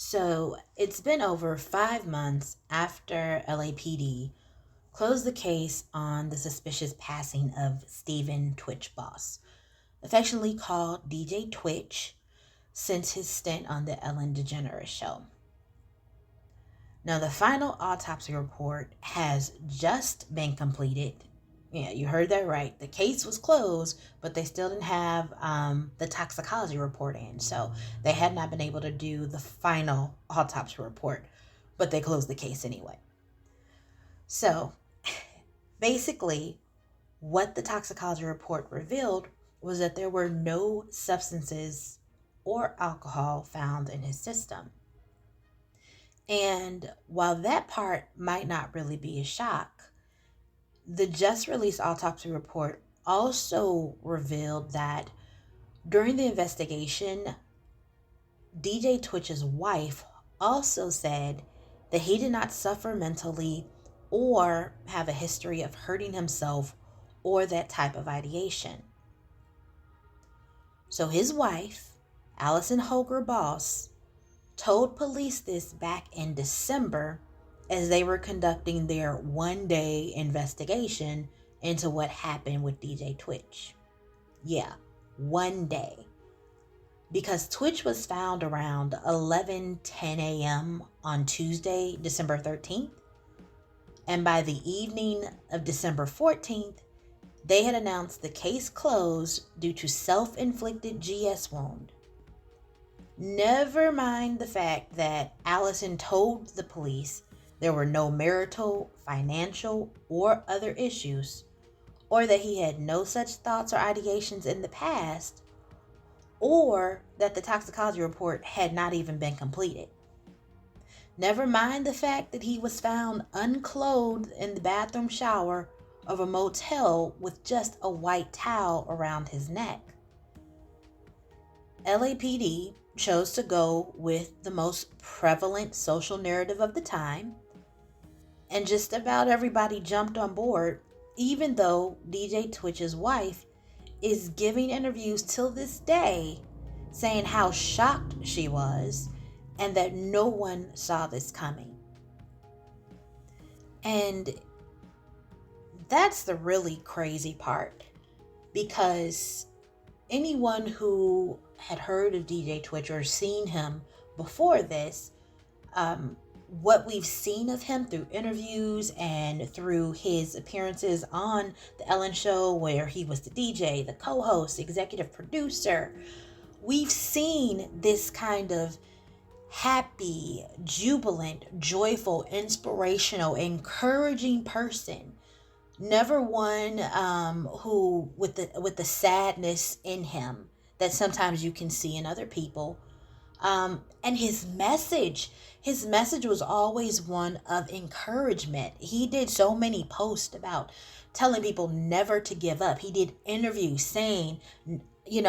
So it's been over 5 months after LAPD closed the case on the suspicious passing of Stephen Twitch Boss, affectionately called DJ Twitch, since his stint on the Ellen DeGeneres show. Now, the final autopsy report has just been completed. Yeah, you heard that right. The case was closed, but they still didn't have the toxicology report in. So they had not been able to do the final autopsy report, but they closed the case anyway. So basically, what the toxicology report revealed was that there were no substances or alcohol found in his system. And while that part might not really be a shock, the just released autopsy report also revealed that during the investigation, DJ Twitch's wife also said that he did not suffer mentally or have a history of hurting himself or that type of ideation. So his wife, Allison Holker Boss, told police this back in December as they were conducting their one-day investigation into what happened with DJ Twitch. Yeah, one day. Because Twitch was found around 11:10 a.m. on Tuesday, December 13th. And by the evening of December 14th, they had announced the case closed due to self-inflicted GS wound. Never mind the fact that Allison told the police there were no marital, financial, or other issues, or that he had no such thoughts or ideations in the past, or that the toxicology report had not even been completed. Never mind the fact that he was found unclothed in the bathroom shower of a motel with just a white towel around his neck. LAPD chose to go with the most prevalent social narrative of the time, and just about everybody jumped on board, even though DJ Twitch's wife is giving interviews till this day saying how shocked she was and that no one saw this coming. And that's the really crazy part, because anyone who had heard of DJ Twitch or seen him before this, what we've seen of him through interviews and through his appearances on the Ellen Show, where he was the DJ, the co-host, executive producer, we've seen this kind of happy, jubilant, joyful, inspirational, encouraging person. Never one who with the sadness in him that sometimes you can see in other people. And his message was always one of encouragement. He did so many posts about telling people never to give up. He did interviews saying,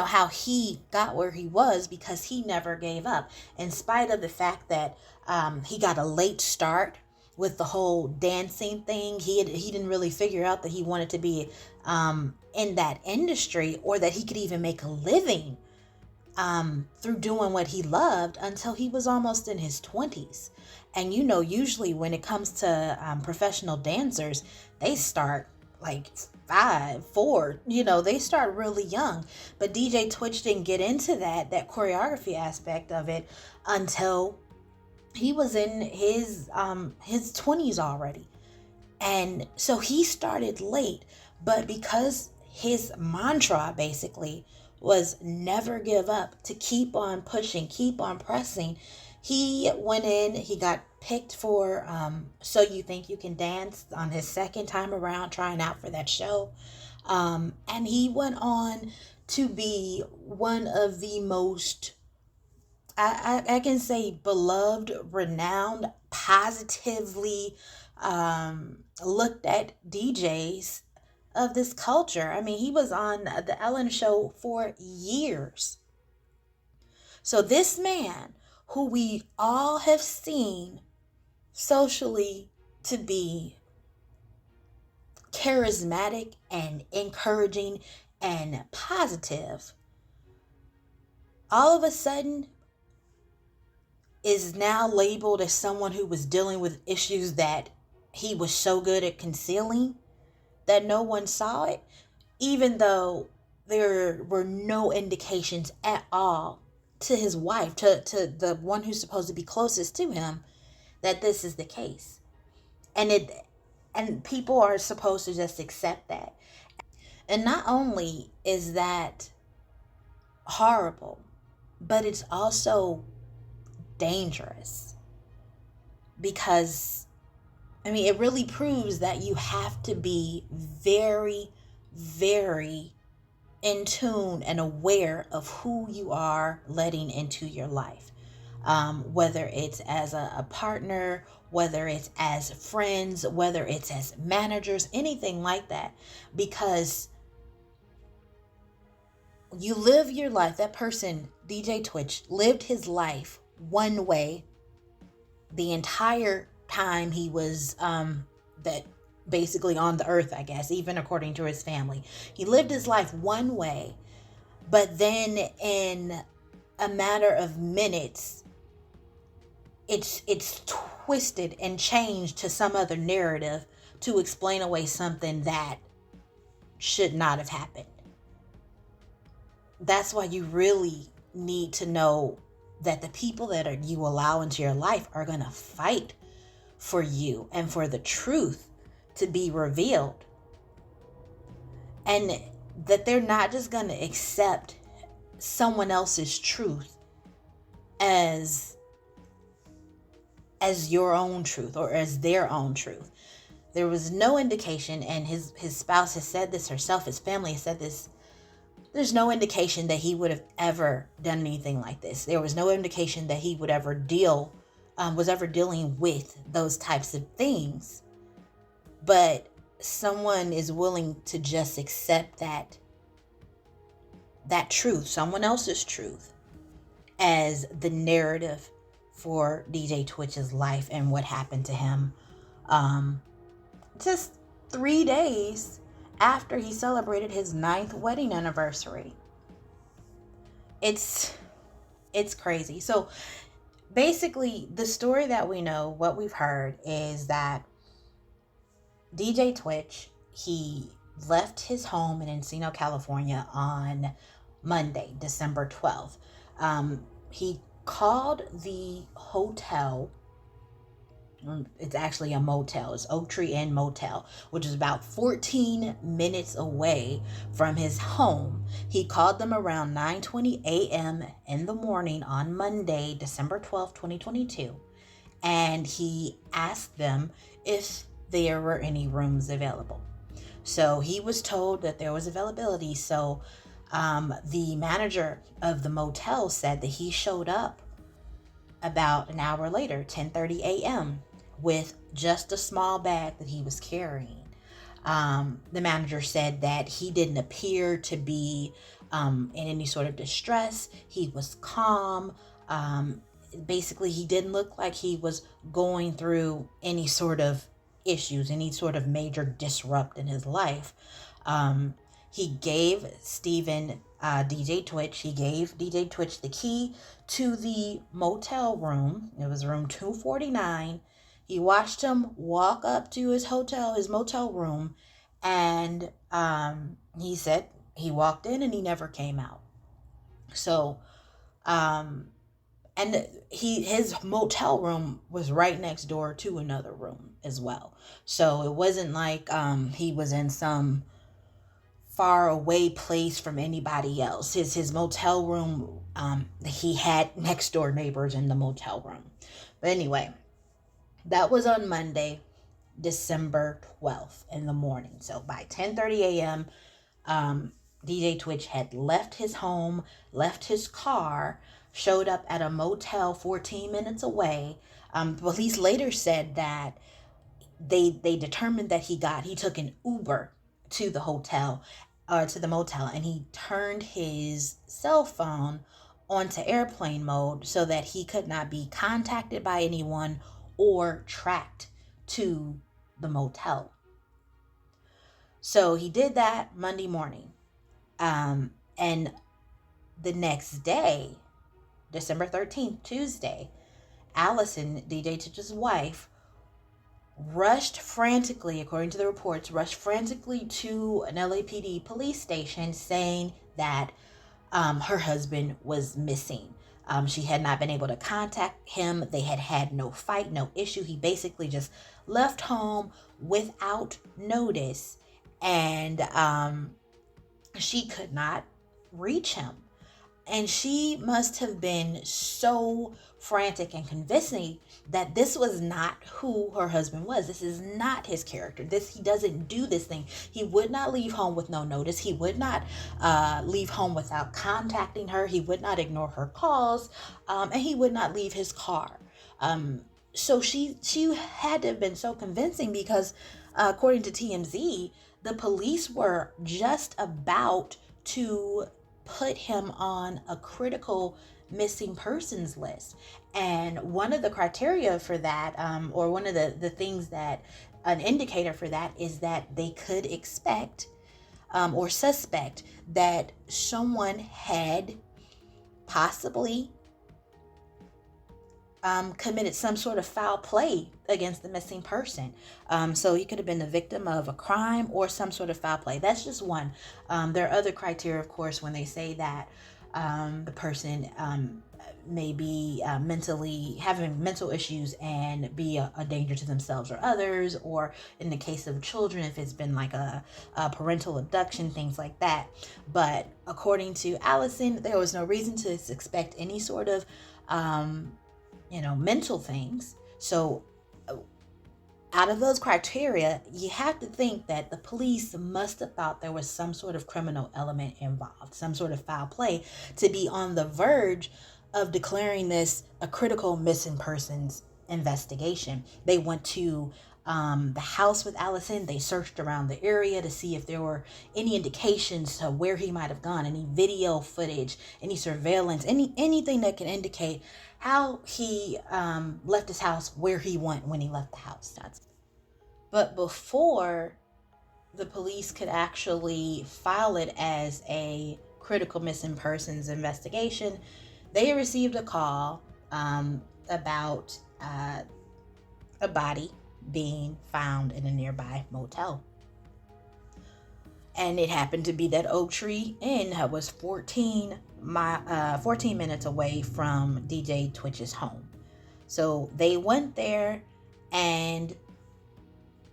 how he got where he was because he never gave up. In spite of the fact that he got a late start with the whole dancing thing, he didn't really figure out that he wanted to be in that industry, or that he could even make a living through doing what he loved, until he was almost in his 20s. And usually when it comes to professional dancers, they start like 5, 4, they start really young. But DJ Twitch didn't get into that choreography aspect of it until he was in his 20s already. And so he started late, but because his mantra basically was never give up, to keep on pushing, keep on pressing, he went in, he got picked for So You Think You Can Dance on his second time around trying out for that show. And he went on to be one of the most, I can say, beloved, renowned, positively looked at DJs of this culture. I mean, he was on the Ellen Show for years. So this man, who we all have seen socially to be charismatic and encouraging and positive, all of a sudden is now labeled as someone who was dealing with issues that he was so good at concealing that no one saw it, even though there were no indications at all to his wife, to the one who's supposed to be closest to him, that this is the case. And people are supposed to just accept that. And not only is that horrible, but it's also dangerous, because it really proves that you have to be very, very in tune and aware of who you are letting into your life. Whether it's as a partner, whether it's as friends, whether it's as managers, anything like that. Because you live your life, that person, DJ Twitch, lived his life one way the entire time he was that basically on the earth, I guess, even according to his family. He lived his life one way, but then in a matter of minutes, it's twisted and changed to some other narrative to explain away something that should not have happened. That's why you really need to know that the people that you allow into your life are going to fight for you and for the truth to be revealed. And that they're not just going to accept someone else's truth as your own truth or as their own truth. There was no indication, and his spouse has said this herself, his family has said this. There's no indication that he would have ever done anything like this. There was no indication that he would ever was ever dealing with those types of things. But someone is willing to just accept that truth, someone else's truth, as the narrative for DJ Twitch's life and what happened to him. Just 3 days after he celebrated his 9th wedding anniversary. It's crazy. So basically, the story that we know, what we've heard, is that DJ Twitch, he left his home in Encino, California on Monday, December 12th. He called the hotel. It's actually a motel. It's Oak Tree Inn Motel, which is about 14 minutes away from his home. He called them around 9:20 a.m. in the morning on Monday, December 12th, 2022. And he asked them if there were any rooms available. So he was told that there was availability. So the manager of the motel said that he showed up about an hour later, 10:30 a.m., with just a small bag that he was carrying. The manager said that he didn't appear to be in any sort of distress. He was calm. Basically, he didn't look like he was going through any sort of issues, any sort of major disrupt in his life. He gave DJ Twitch the key to the motel room. It was room 249. He watched him walk up to his motel room, and he said he walked in and he never came out. So, and his motel room was right next door to another room as well. So it wasn't like he was in some far away place from anybody else. His motel room, he had next door neighbors in the motel room. But anyway, that was on Monday, December 12th in the morning. So by 10:30 a.m., DJ Twitch had left his home, left his car, showed up at a motel 14 minutes away. Police later said that they determined that he took an Uber to the hotel, to the motel, and he turned his cell phone onto airplane mode so that he could not be contacted by anyone or tracked to the motel. So he did that Monday morning. And the next day, December 13th, Tuesday, Allison, DJ Twitch's wife, rushed frantically, according to the reports, to an LAPD police station saying that her husband was missing. She had not been able to contact him. They had had no fight, no issue. He basically just left home without notice, and she could not reach him. And she must have been so frantic and convincing that this was not who her husband was. This is not his character. He doesn't do this thing. He would not leave home with no notice. He would not leave home without contacting her. He would not ignore her calls, and he would not leave his car. So she had to have been so convincing because, according to TMZ, the police were just about to put him on a critical missing persons list. And one of the criteria for that, or one of the things that, an indicator for that, is that they could expect or suspect that someone had possibly committed some sort of foul play against the missing person. So he could have been the victim of a crime or some sort of foul play. That's just one. There are other criteria, of course, when they say that the person may be mentally having mental issues and be a danger to themselves or others, or in the case of children, if it's been like a parental abduction, things like that. But according to Allison, there was no reason to expect any sort of mental things. So out of those criteria, you have to think that the police must have thought there was some sort of criminal element involved, some sort of foul play, to be on the verge of declaring this a critical missing persons investigation. They went to the house with Allison. They searched around the area to see if there were any indications to where he might have gone, any video footage, any surveillance, anything that can indicate how he left his house, where he went when he left the house. But before the police could actually file it as a critical missing persons investigation, they received a call about a body being found in a nearby motel. And it happened to be that Oak Tree Inn was 14 minutes away from DJ Twitch's home. So they went there, and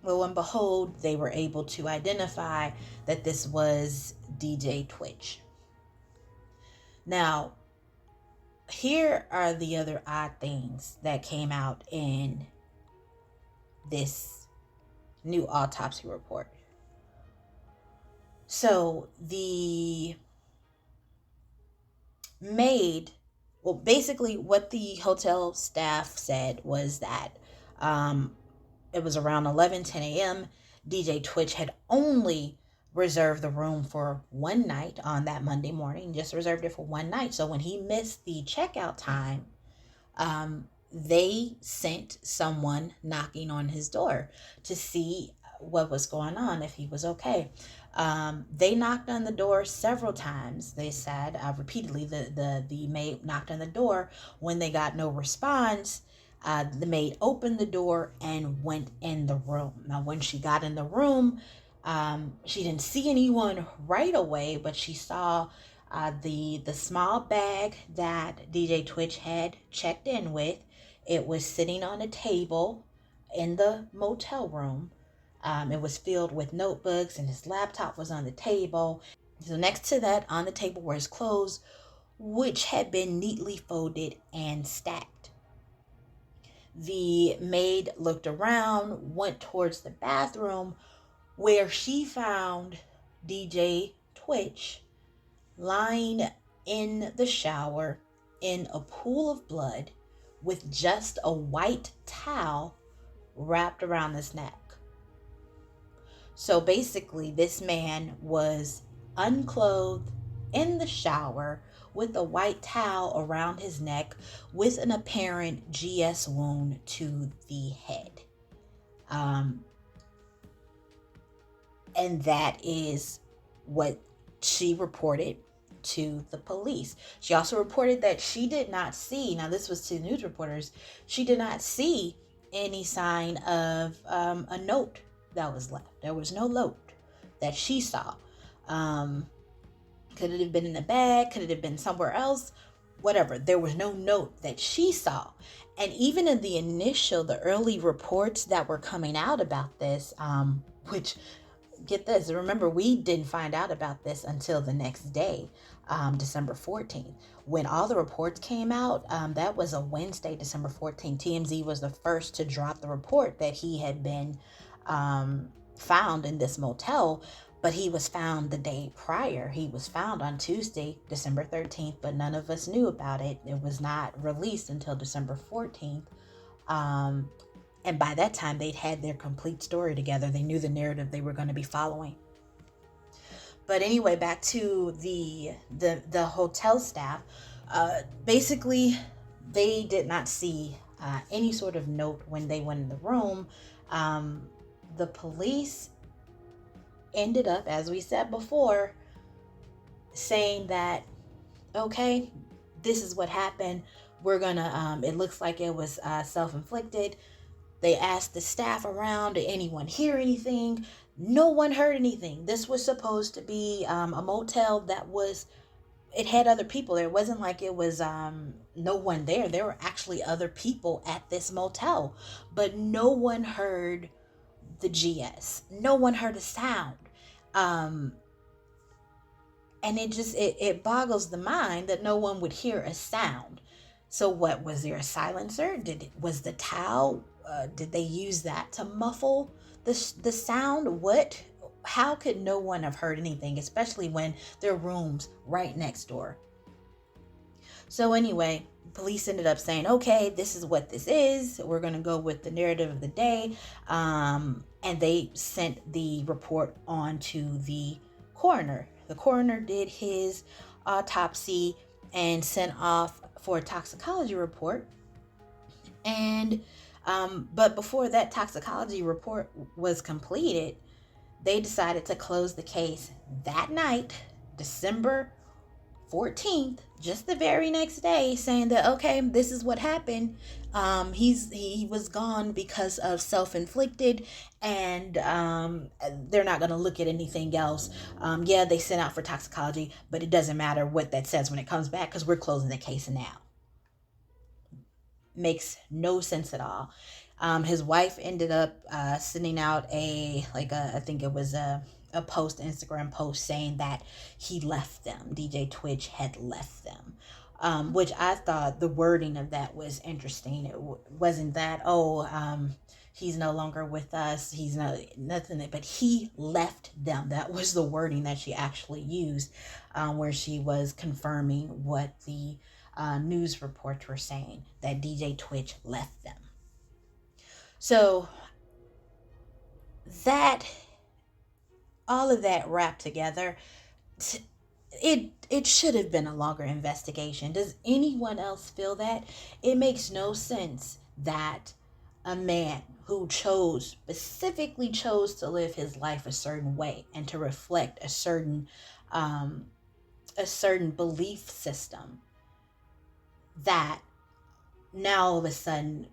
lo and behold, they were able to identify that this was DJ Twitch. Now, here are the other odd things that came out in this new autopsy report. So the maid, well, basically what the hotel staff said was that it was around 10 a.m. DJ Twitch had only reserved the room for one night on that Monday morning, just reserved it for one night. So when he missed the checkout time, they sent someone knocking on his door to see what was going on, if he was okay. They knocked on the door several times. They said repeatedly, the maid knocked on the door. When they got no response, the maid opened the door and went in the room. Now, when she got in the room, she didn't see anyone right away, but she saw the small bag that DJ Twitch had checked in with. It was sitting on a table in the motel room. It was filled with notebooks, and his laptop was on the table. So next to that, on the table, were his clothes, which had been neatly folded and stacked. The maid looked around, went towards the bathroom, where she found DJ Twitch lying in the shower in a pool of blood with just a white towel wrapped around his neck. So basically, this man was unclothed in the shower with a white towel around his neck with an apparent GS wound to the head. And that is what she reported to the police. She also reported that she did not see, now this was to news reporters, she did not see any sign of a note that was left. There was no note that she saw. Could it have been in the bag? Could it have been somewhere else? Whatever. There was no note that she saw. And even in the early reports that were coming out about this, which, get this, remember, we didn't find out about this until the next day, December 14th. When all the reports came out, that was a Wednesday, December 14th. TMZ was the first to drop the report that he had been found in this motel, but he was found the day prior. He was found on Tuesday, December 13th, but none of us knew about it. It was not released until December 14th. And by that time, they'd had their complete story together. They knew the narrative they were going to be following. But anyway, back to the hotel staff. Basically, they did not see any sort of note when they went in the room. The police ended up, as we said before, saying that, okay, this is what happened. We're gonna, it looks like it was self-inflicted. They asked the staff around, did anyone hear anything? No one heard anything. This was supposed to be a motel that was, it had other people there. It wasn't like it was no one there. There were actually other people at this motel, but no one heard the GS. No one heard a sound. And it boggles the mind that no one would hear a sound. So what, was there a silencer? Was the towel, did they use that to muffle the sound? How could no one have heard anything, especially when there are rooms right next door? So anyway, police ended up saying, okay, this is what this is. We're going to go with the narrative of the day. And they sent the report on to the coroner. The coroner did his autopsy and sent off for a toxicology report. And but before that toxicology report was completed, they decided to close the case that night, December 14th, just the very next day, saying that, okay, this is what happened. He was gone because of self-inflicted, and they're not going to look at anything else. Yeah, they sent out for toxicology, but it doesn't matter what that says when it comes back, because we're closing the case now. Makes no sense at all. His wife ended up sending out I think it was a Instagram post saying that he left them. DJ Twitch had left them, which I thought the wording of that was interesting. It wasn't that, he's no longer with us, he's nothing, but he left them. That was the wording that she actually used, where she was confirming what the news reports were saying, that DJ Twitch left them. So that, all of that wrapped together, it should have been a longer investigation. Does anyone else feel that? It makes no sense that a man who specifically chose to live his life a certain way and to reflect a certain belief system, that now all of a sudden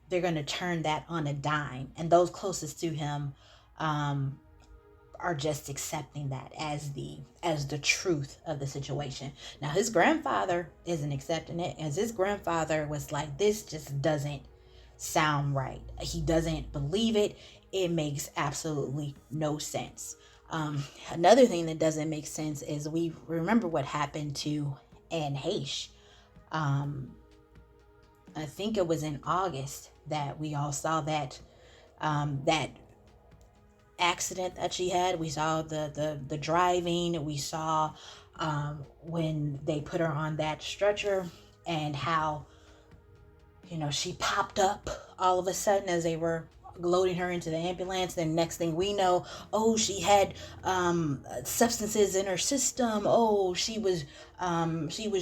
they're going to turn that on a dime, and those closest to him are just accepting that as the truth of the situation. Now his grandfather isn't accepting it, as his grandfather was like, this just doesn't sound right. He doesn't believe it. It makes absolutely no sense. Another thing that doesn't make sense is, we remember what happened to Anne Heche. I think it was in August that we all saw that accident that she had. We saw the driving. We saw when they put her on that stretcher, and how, she popped up all of a sudden as they were loading her into the ambulance. Then next thing we know, oh, she had substances in her system. Oh, she was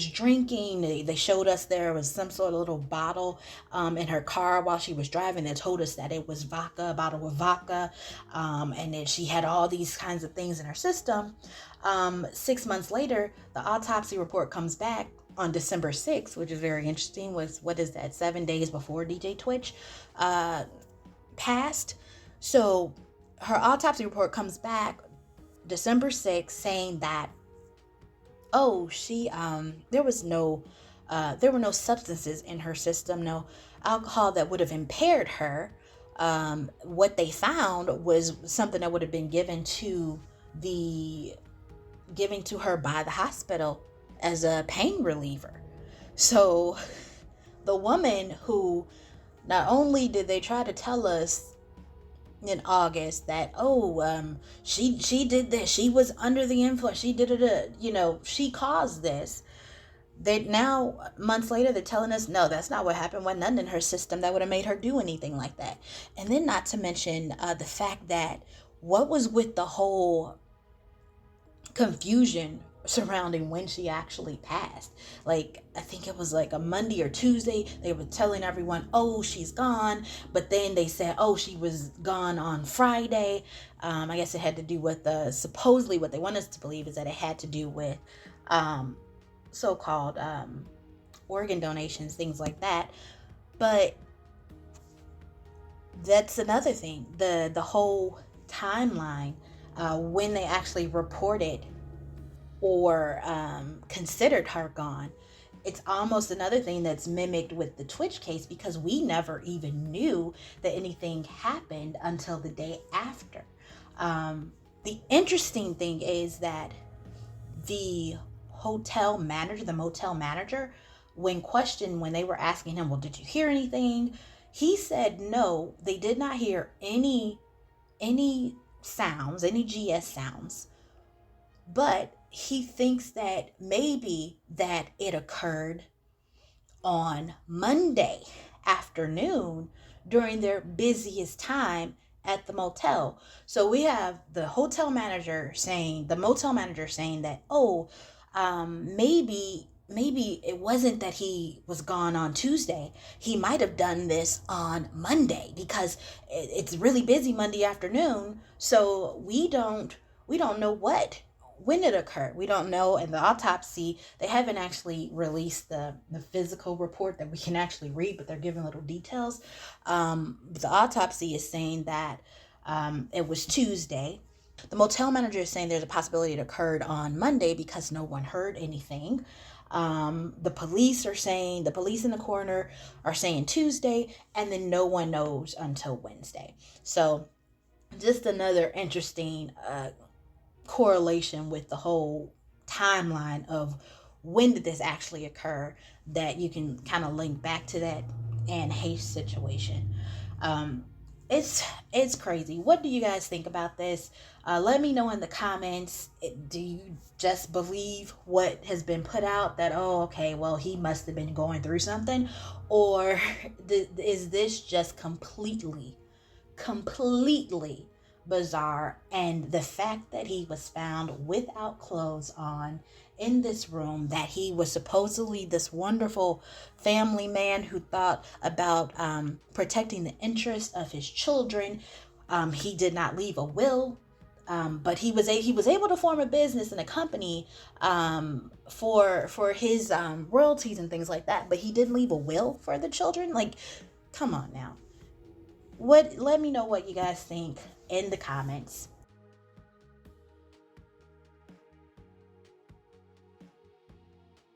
drinking. They showed us there was some sort of little bottle in her car while she was driving. They told us that it was vodka, a bottle of vodka, and that she had all these kinds of things in her system. 6 months later, the autopsy report comes back on December 6th, which is very interesting. Was, what is that, 7 days before DJ Twitch passed? So her autopsy report comes back December 6th saying that, oh, she there were no substances in her system, no alcohol that would have impaired her. What they found was something that would have been given to her by the hospital as a pain reliever. So the woman who, not only did they try to tell us in August that, she did this, she was under the influence, she did it, she caused this. They now, months later, they're telling us, no, that's not what happened. Wasn't nothing in her system that would have made her do anything like that. And then not to mention the fact that what was with the whole confusion surrounding when she actually passed. Like, I think it was like a Monday or Tuesday, they were telling everyone, oh, she's gone. But then they said, oh, she was gone on Friday. I guess it had to do with supposedly what they want us to believe is that it had to do with so-called organ donations, things like that. But that's another thing, the whole timeline, when they actually reported or considered her gone. It's almost another thing that's mimicked with the Twitch case, because we never even knew that anything happened until the day after. The interesting thing is that the motel manager, when questioned, when they were asking him, well, did you hear anything? He said no, they did not hear any sounds, any GS sounds. But he thinks that maybe that it occurred on Monday afternoon during their busiest time at the motel. So we have the motel manager saying that, maybe it wasn't that he was gone on Tuesday. He might have done this on Monday because it's really busy Monday afternoon. So we don't know when it occurred. We don't know. And the autopsy, they haven't actually released the physical report that we can actually read, but they're giving little details. The autopsy is saying that it was Tuesday. The motel manager is saying there's a possibility it occurred on Monday because no one heard anything. The police in the coroner are saying Tuesday, and then no one knows until Wednesday. So just another interesting correlation with the whole timeline of when did this actually occur, that you can kind of link back to that Anne Heche situation. It's crazy. What do you guys think about this? Let me know in the comments. Do you just believe what has been put out, that, oh, okay, well, he must have been going through something? Or is this just completely bizarre? And the fact that he was found without clothes on in this room, that he was supposedly this wonderful family man who thought about protecting the interests of his children. He did not leave a will, but he was able to form a business and a company for his royalties and things like that. But he didn't leave a will for the children. Like, come on now. Let me know what you guys think in the comments.